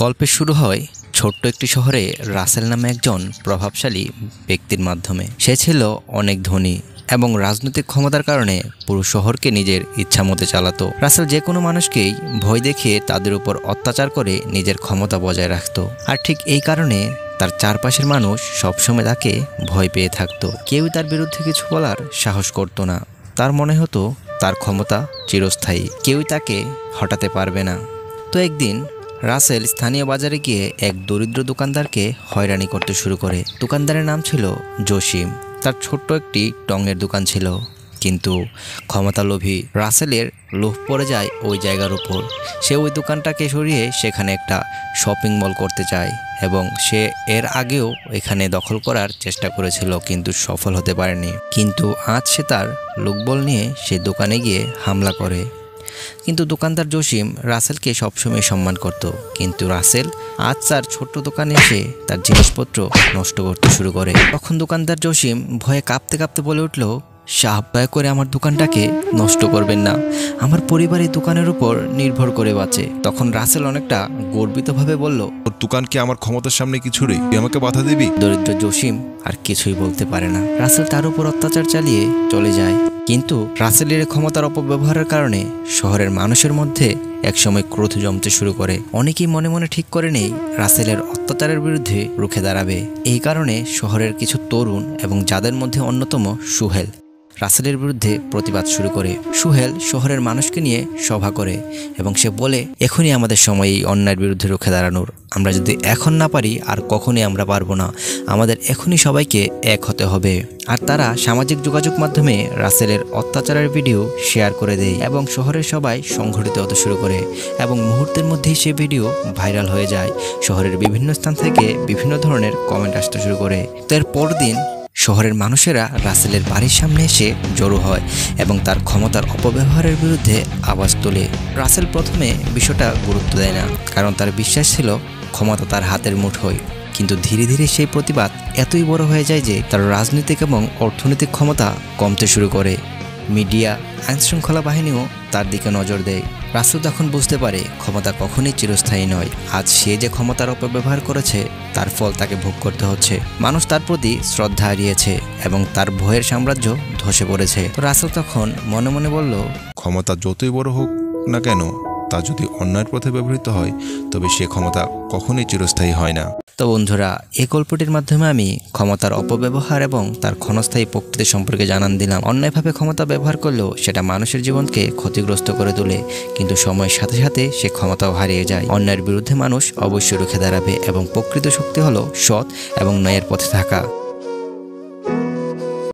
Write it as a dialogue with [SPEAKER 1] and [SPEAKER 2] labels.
[SPEAKER 1] গল্পের শুরু হয় ছোট্ট একটি শহরে রাসেল নামে একজন প্রভাবশালী ব্যক্তির মাধ্যমে। সে ছিল অনেক ধনী এবং রাজনৈতিক ক্ষমতার কারণে পুরো শহরকে নিজের ইচ্ছামতো চালাতো। রাসেল যে কোনো মানুষকেই ভয় দেখিয়ে তাদের উপর অত্যাচার করে নিজের ক্ষমতা বজায় রাখত। আর ঠিক এই কারণে তার চারপাশের মানুষ সবসময় তাকে ভয় পেয়ে থাকতো। কেউই তার বিরুদ্ধে কিছু বলার সাহস করতো না। তার মনে হতো তার ক্ষমতা চিরস্থায়ী, কেউই তাকে হটাতে পারবে না। তো একদিন রাসেল স্থানীয় বাজারে গিয়ে এক দরিদ্র দোকানদারকে হয়রানি করতে শুরু করে। দোকানদারের নাম ছিল জসিম। তার ছোট্ট একটি টঙের দোকান ছিল, কিন্তু ক্ষমতালোভী রাসেলের লোভ পড়ে যায় ওই জায়গার উপর। সে ওই দোকানটাকে সরিয়ে সেখানে একটা শপিং মল করতে চায় এবং সে এর আগেও এখানে দখল করার চেষ্টা করেছিল, কিন্তু সফল হতে পারেনি। কিন্তু আজ সে তার লোকবল নিয়ে সে দোকানে গিয়ে হামলা করে। কিন্তু দোকানদার জসিম রাসেলকে সবসময় সম্মান করত, কিন্তু রাসেল আজ তার ছোট্ট দোকানে এসে তার জিনিসপত্র নষ্ট করতে শুরু করে। তখন দোকানদার জসিম ভয়ে কাঁপতে কাঁপতে বলে উঠল, সাহায্য দয়া করে আমার দোকানটাকে নষ্ট করবেন না, আমার পরিবার এই দোকানের উপর নির্ভর করে বাঁচে। তখন রাসেল অনেকটা গর্বিতভাবে বলল,
[SPEAKER 2] তোর দোকান কি আমার ক্ষমতার সামনে কিছু রে? তুই আমাকে বাধা দিবি?
[SPEAKER 1] দরিদ্র জসিম আর কিছুই বলতে পারে না। রাসেল তার উপর অত্যাচার চালিয়ে চলে যায়। কিন্তু রাসেলের ক্ষমতার অপব্যবহারের কারণে শহরের মানুষের মধ্যে একসময় ক্রোধ জমতে শুরু করে। অনেকেই মনে মনে ঠিক করে নেই রাসেলের অত্যাচারের বিরুদ্ধে রুখে দাঁড়াবে। এই কারণে শহরের কিছু তরুণ এবং যাদের মধ্যে অন্যতম সুহেল রাসেলের বিরুদ্ধে প্রতিবাদ শুরু করে। সুহেল শহরের মানুষকে নিয়ে সভা করে এবং সে বলে, এখনই আমাদের সময় এই অন্যায়ের বিরুদ্ধে রুখে দাঁড়ানোর। আমরা যদি এখন না পারি আর কখনই আমরা পারবো না। আমাদের এখনই সবাইকে এক হতে হবে। আর তারা সামাজিক যোগাযোগ মাধ্যমে রাসেলের অত্যাচারের ভিডিও শেয়ার করে দেয় এবং শহরের সবাই সংগঠিত হতে শুরু করে এবং মুহূর্তের মধ্যেই সে ভিডিও ভাইরাল হয়ে যায়। শহরের বিভিন্ন স্থান থেকে বিভিন্ন ধরনের কমেন্ট আসতে শুরু করে। তো এর পরদিন শহরের মানুষেরা রাসেলের বাড়ির সামনে এসে জড়ো হয় এবং তার ক্ষমতার অপব্যবহারের বিরুদ্ধে আওয়াজ তোলে। রাসেল প্রথমে বিষয়টা গুরুত্ব দেয় না, কারণ তার বিশ্বাস ছিল ক্ষমতা তার হাতের মুঠোয়। কিন্তু ধীরে ধীরে সেই প্রতিবাদ এতই বড় হয়ে যায় যে তার রাজনৈতিক এবং অর্থনৈতিক ক্ষমতা কমতে শুরু করে। মিডিয়া, আইনশৃঙ্খলা বাহিনীও তার দিকে নজর দেয়। রাসেল তখন বুঝতে পারে ক্ষমতা কখনই চিরস্থায়ী নয়। আজ সে যে ক্ষমতার অপব্যবহার করেছে তার ফল তাকে ভোগ করতে হচ্ছে। মানুষ তার প্রতি শ্রদ্ধা হারিয়েছে এবং তার ভয়ের সাম্রাজ্য ধসে পড়েছে। তো রাসেল তখন মনে মনে বলল,
[SPEAKER 2] ক্ষমতা যতই বড় হোক না কেন, তা যদি অন্যায়ের পথে ব্যবহৃত হয় তবে সে ক্ষমতা কখনোই চিরস্থায়ী হয় না।
[SPEAKER 1] তো বন্ধুরা, এই গল্পটির মাধ্যমে আমি ক্ষমতার অপব্যবহার এবং তার ক্ষণস্থায়ী প্রকৃতি সম্পর্কে জানান দিলাম। অন্যায়ভাবে ক্ষমতা ব্যবহার করলেও সেটা মানুষের জীবনকে ক্ষতিগ্রস্ত করে তোলে, কিন্তু সময়ের সাথে সাথে সে ক্ষমতাও হারিয়ে যায়। অন্যায়ের বিরুদ্ধে মানুষ অবশ্যই রুখে দাঁড়াবে এবং প্রকৃত শক্তি হলো সৎ এবং ন্যায়ের পথে থাকা।